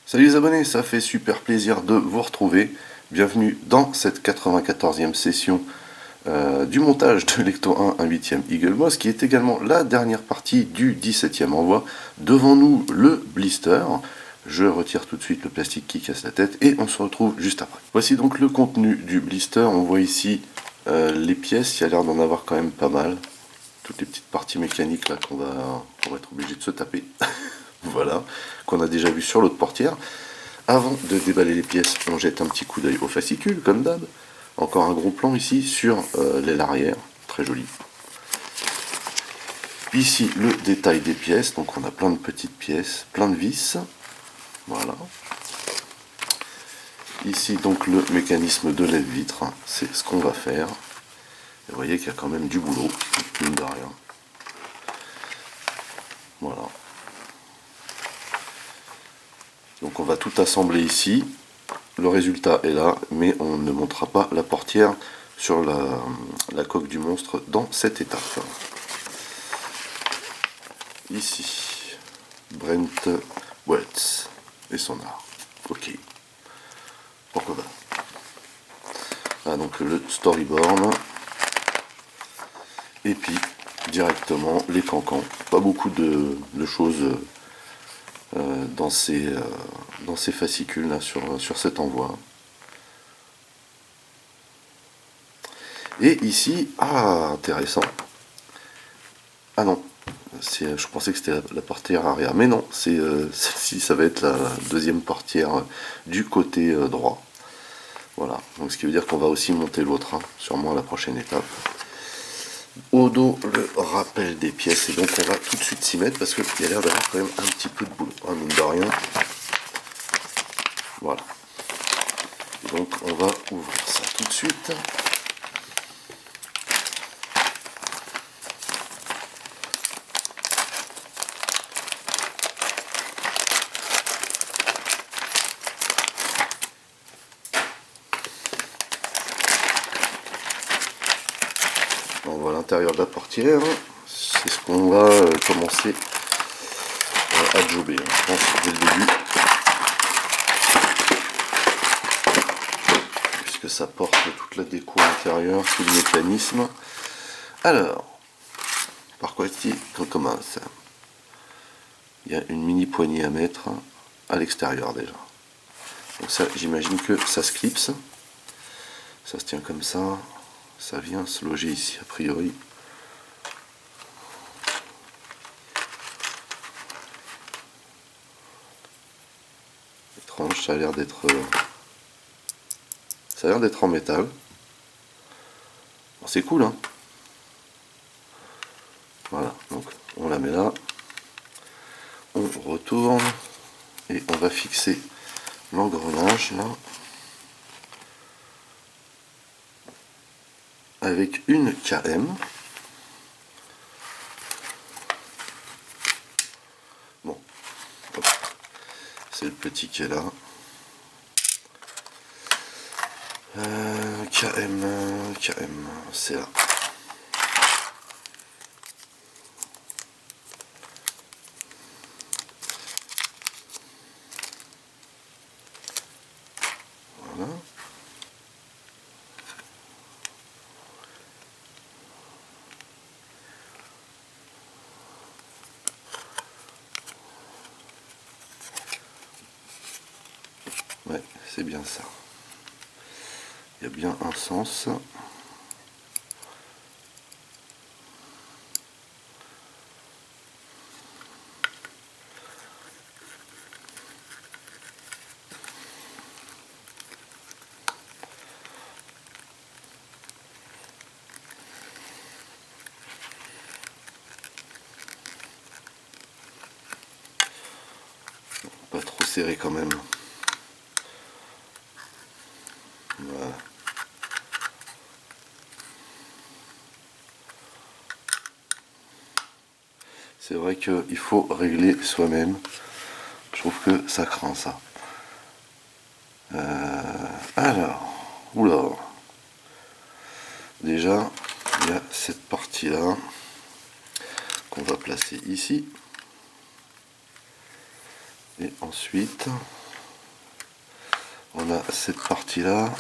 Salut les abonnés, ça fait super plaisir de vous retrouver. Bienvenue dans cette 94e session du montage de Lecto 1, un 8e Eagle Moss, qui est également la dernière partie du 17e envoi. Devant nous, le blister. Je retire tout de suite le plastique qui casse la tête et on se retrouve juste après. Voici donc le contenu du blister. On voit ici les pièces, il y a l'air d'en avoir quand même pas mal. Toutes les petites parties mécaniques là qu'on va être obligé de se taper. Voilà, qu'on a déjà vu sur l'autre portière. Avant de déballer les pièces, on jette un petit coup d'œil au fascicule, comme d'hab. Encore un gros plan ici sur l'aile arrière, très joli. Ici, le détail des pièces, donc on a plein de petites pièces, plein de vis. Voilà. Ici, donc, le mécanisme de lève-vitre, c'est ce qu'on va faire. Et vous voyez qu'il y a quand même du boulot, mine de rien. Voilà. Donc on va tout assembler ici, le résultat est là, mais on ne montera pas la portière sur la coque du monstre dans cette étape. Ici, Brent Welts et son art. Ok, pourquoi pas. Ah, donc le storyboard, et puis directement les cancans. Pas beaucoup de choses dans ces fascicules là sur cet envoi. Et ici, ah intéressant. Ah non, je pensais que c'était la portière arrière, mais non, celle-ci, ça va être la deuxième portière du côté droit. Voilà, donc ce qui veut dire qu'on va aussi monter l'autre, hein, sûrement à la prochaine étape. Au dos, le rappel des pièces, et donc on va tout de suite s'y mettre parce qu'il y a l'air d'avoir quand même un petit peu de boulot, hein, mine de rien. Voilà. Et donc on va ouvrir ça tout de suite. On voit l'intérieur de la portière, c'est ce qu'on va commencer à jobber, hein, je pense, dès le début. Puisque ça porte toute la déco intérieure, tout le mécanisme. Alors, par quoi est-ce qu'on commence? Il y a une mini poignée à mettre à l'extérieur déjà. Donc ça, j'imagine que ça se clipse. Ça se tient comme ça. Ça vient se loger ici, a priori. Étrange, ça a l'air d'être en métal. Bon, c'est cool, hein. Voilà, donc on la met là. On retourne et on va fixer l'engrenage là. Avec une KM. Bon, c'est le petit qui est là. KM, c'est là. Voilà. Ouais, c'est bien ça. Il y a bien un sens. Pas trop serré quand même. Voilà. C'est vrai qu'il faut régler soi-même. Je trouve que ça craint ça. Alors, oula. Déjà, il y a cette partie-là qu'on va placer ici. Et ensuite, on a cette partie là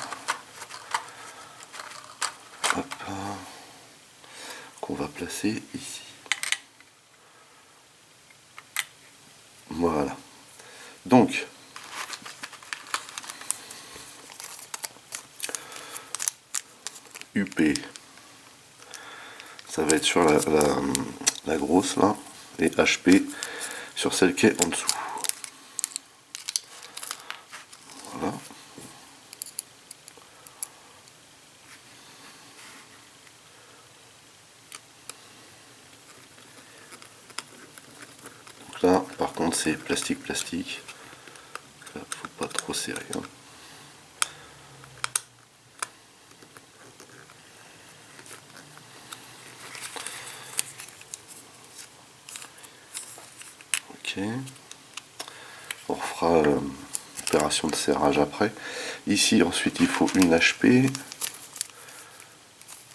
qu'on va placer ici. Voilà. Donc UP, ça va être sur la grosse là, et HP sur celle qui est en dessous. Voilà. Donc là, par contre, c'est plastique. Là, faut pas trop serrer. Hein. Ok. On refera opération de serrage après. Ici, ensuite, il faut une HP.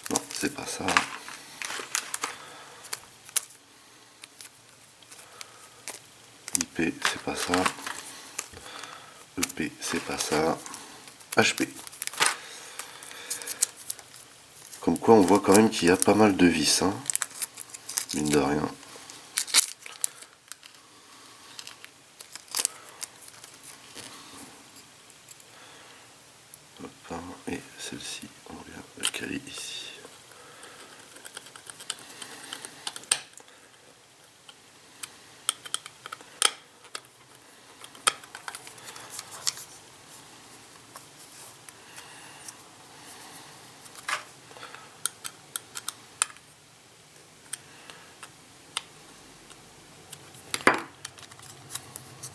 Non, c'est pas ça. IP, c'est pas ça. EP, c'est pas ça. HP. Comme quoi, on voit quand même qu'il y a pas mal de vis, hein, mine de rien. Hop, et celle-ci, on vient la caler ici.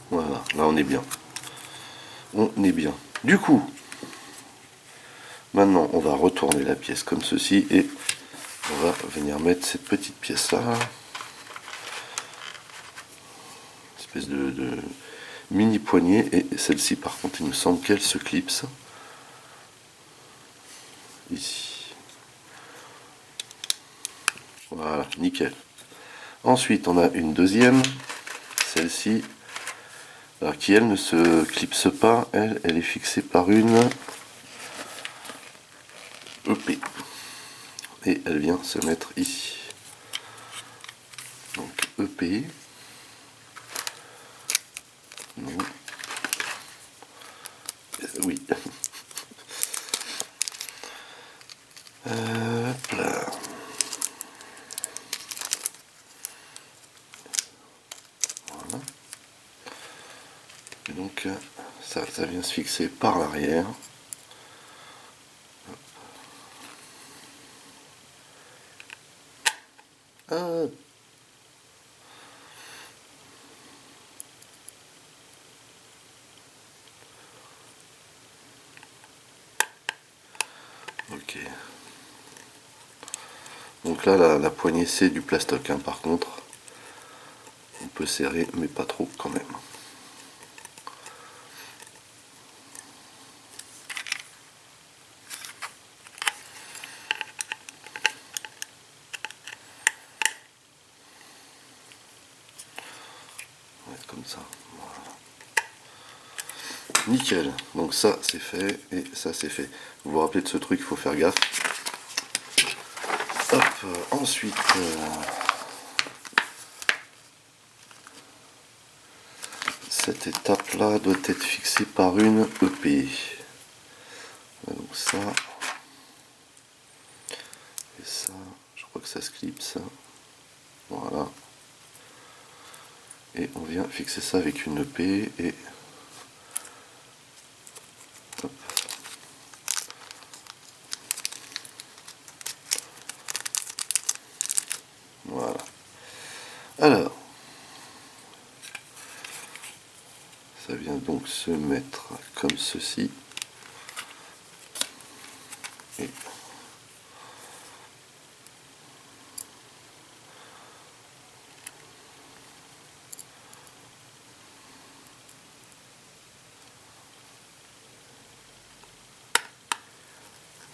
Voilà, là on est bien. On est bien. Du coup, maintenant on va retourner la pièce comme ceci et on va venir mettre cette petite pièce là. Espèce de mini poignée, et celle-ci par contre il me semble qu'elle se clipse. Ici. Voilà, nickel. Ensuite on a une deuxième, celle-ci. Alors qui elle ne se clipse pas, elle est fixée par une EP. Et elle vient se mettre ici. Donc EP. Non. Oui. Hop là. Voilà. Et donc ça vient se fixer par l'arrière. Ah. Ok. Donc là, la poignée, c'est du plastoc, hein, par contre. On peut serrer, mais pas trop quand même. On va être comme ça. Voilà. Nickel. Donc ça, c'est fait, et ça, c'est fait. Vous vous rappelez de ce truc, il faut faire gaffe. Hop, ensuite... cette étape là doit être fixée par une EP. Donc ça et ça, je crois que ça se clipse. Voilà. Et on vient fixer ça avec une EP et hop. Voilà. Alors, ça vient donc se mettre comme ceci. Et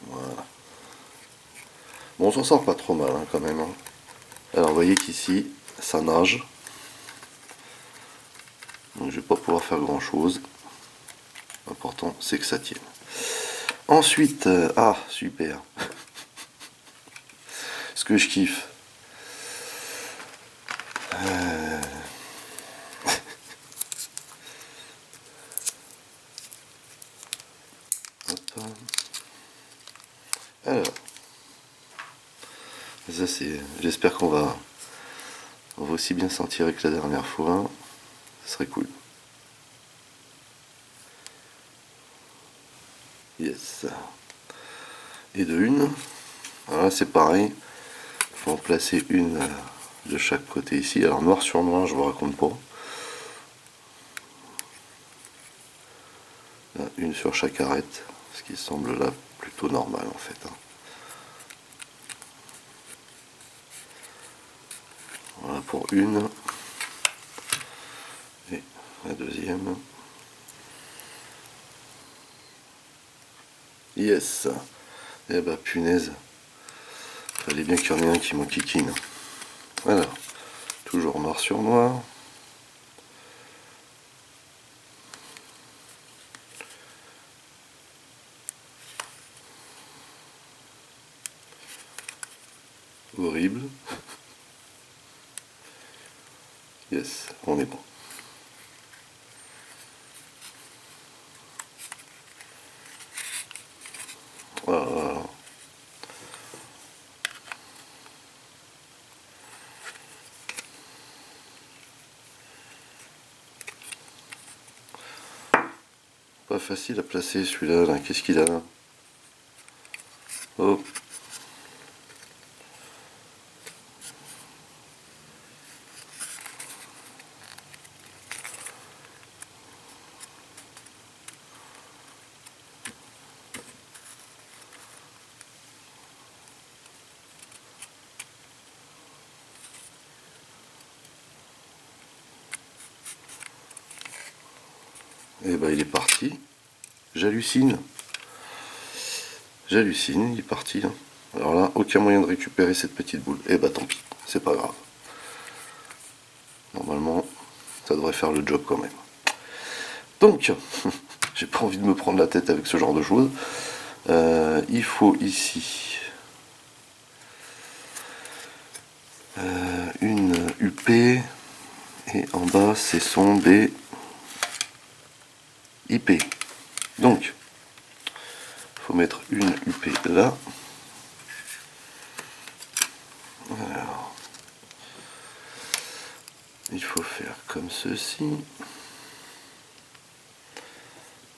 voilà. Bon, on s'en sort pas trop mal, hein, quand même. Hein. Alors, vous voyez qu'ici, ça nage. Donc, je vais pas pouvoir faire grand chose. Hop l'important c'est que ça tienne. Ensuite, ah super, ce que je kiffe. Alors, ça c'est, j'espère qu'on va aussi bien s'en tirer que la dernière fois. Ce serait cool. Yes. Et de une. Voilà, c'est pareil. Il faut en placer une de chaque côté ici. Alors noir sur noir, je vous raconte pas. Là, une sur chaque arête, ce qui semble là plutôt normal en fait. Voilà pour une. Et la deuxième. Yes. Eh bah punaise. Fallait bien qu'il y en ait un qui m'enquiquine. Voilà. Toujours noir sur noir. Horrible. Yes, on est bon. Voilà. Pas facile à placer celui-là. Là. Qu'est-ce qu'il a là? Oh. Et bah il est parti. J'hallucine. J'hallucine, il est parti. Là. Alors là, aucun moyen de récupérer cette petite boule. Et bah tant pis, c'est pas grave. Normalement, ça devrait faire le job quand même. Donc, j'ai pas envie de me prendre la tête avec ce genre de choses. Il faut ici une UP et en bas ce sont des IP. Donc, il faut mettre une UP là. Alors, il faut faire comme ceci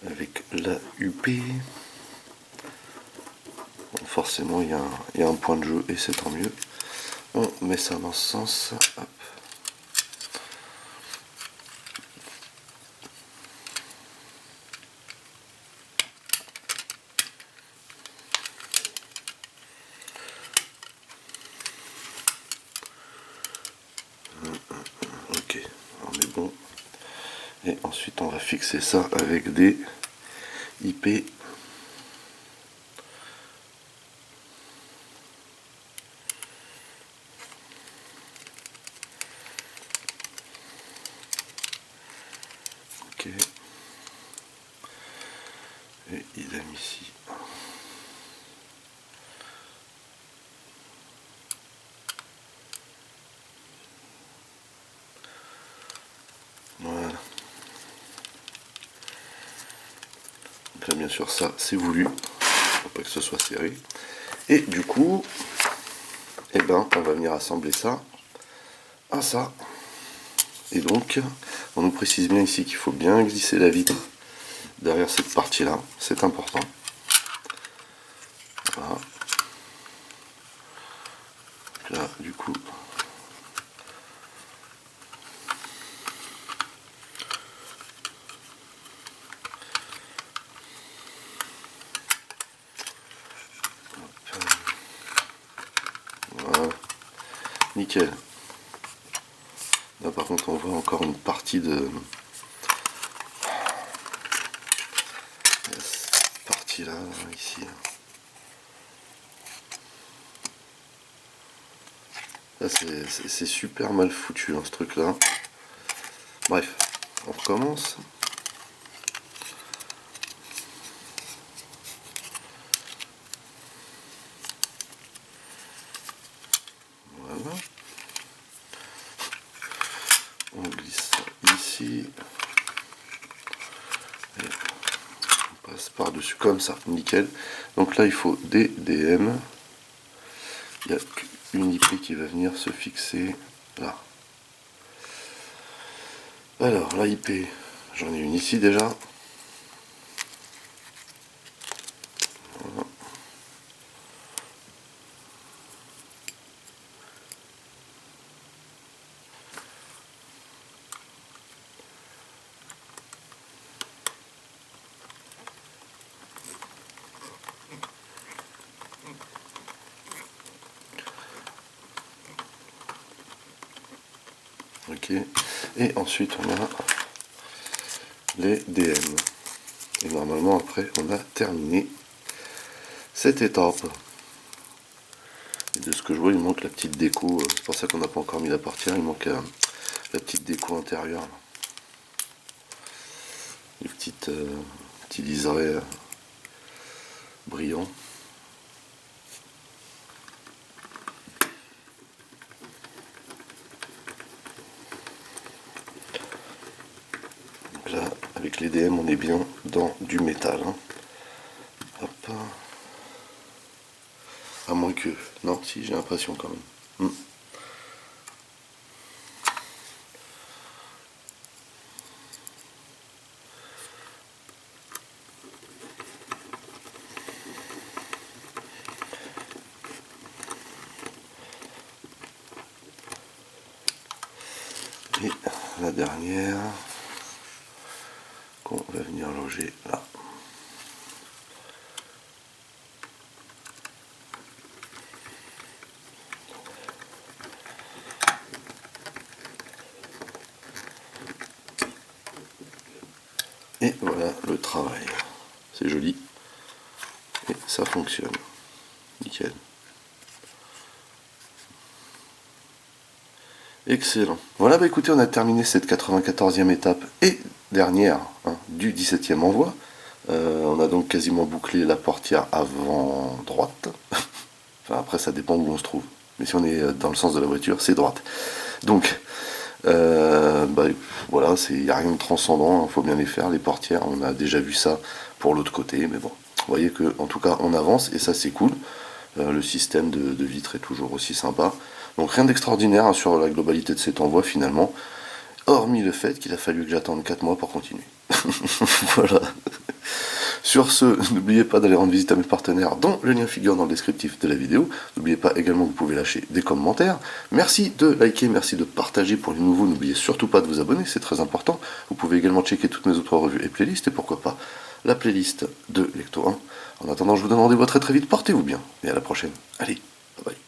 avec la UP. Bon, forcément, il y a un point de jeu et c'est tant mieux. On met ça dans ce sens. Hop. Ok, on est bon. Et ensuite, on va fixer ça avec des IP. Ok. Et idem ici. Voilà. Donc là, bien sûr, ça, c'est voulu. Faut pas que ce soit serré. Et du coup, eh ben, on va venir assembler ça à ça. Et donc, on nous précise bien ici qu'il faut bien glisser la vitre derrière cette partie-là. C'est important. Voilà. Là, du coup, voilà. Nickel. Là, par contre, on voit encore une partie de cette partie-là, ici. Là, c'est super mal foutu, hein, ce truc-là. Bref, on recommence. Et on passe par-dessus comme ça, nickel. Donc là il faut des DM. Il n'y a qu'une IP qui va venir se fixer là. Alors la IP, j'en ai une ici déjà. Voilà. Ok, et ensuite on a les DM. Et normalement après on a terminé cette étape. Et de ce que je vois, il manque la petite déco, c'est pour ça qu'on n'a pas encore mis la portière, il manque la petite déco intérieure. Les petits liserés brillants. Donc là, avec les DM, on est bien dans du métal. Hein. Hop. À moins que... Non, si, j'ai l'impression quand même. Et la dernière qu'on va venir loger là. Et voilà le travail. C'est joli. Et ça fonctionne. Nickel. Excellent. Voilà, bah écoutez, on a terminé cette 94e étape et dernière du 17e envoi. On a donc quasiment bouclé la portière avant droite. Enfin, après, ça dépend où on se trouve. Mais si on est dans le sens de la voiture, c'est droite. Donc, bah, voilà, il n'y a rien de transcendant, il faut bien les faire, les portières. On a déjà vu ça pour l'autre côté, mais bon, vous voyez que en tout cas, on avance et ça, c'est cool. Le système de vitre est toujours aussi sympa. Donc rien d'extraordinaire sur la globalité de cet envoi finalement, hormis le fait qu'il a fallu que j'attende 4 mois pour continuer. Voilà. Sur ce, n'oubliez pas d'aller rendre visite à mes partenaires dont le lien figure dans le descriptif de la vidéo. N'oubliez pas également que vous pouvez lâcher des commentaires. Merci de liker, merci de partager pour les nouveaux. N'oubliez surtout pas de vous abonner, c'est très important. Vous pouvez également checker toutes mes autres revues et playlists et pourquoi pas la playlist de Lecto 1. En attendant, je vous donne rendez-vous très très vite. Portez-vous bien et à la prochaine. Allez, bye bye.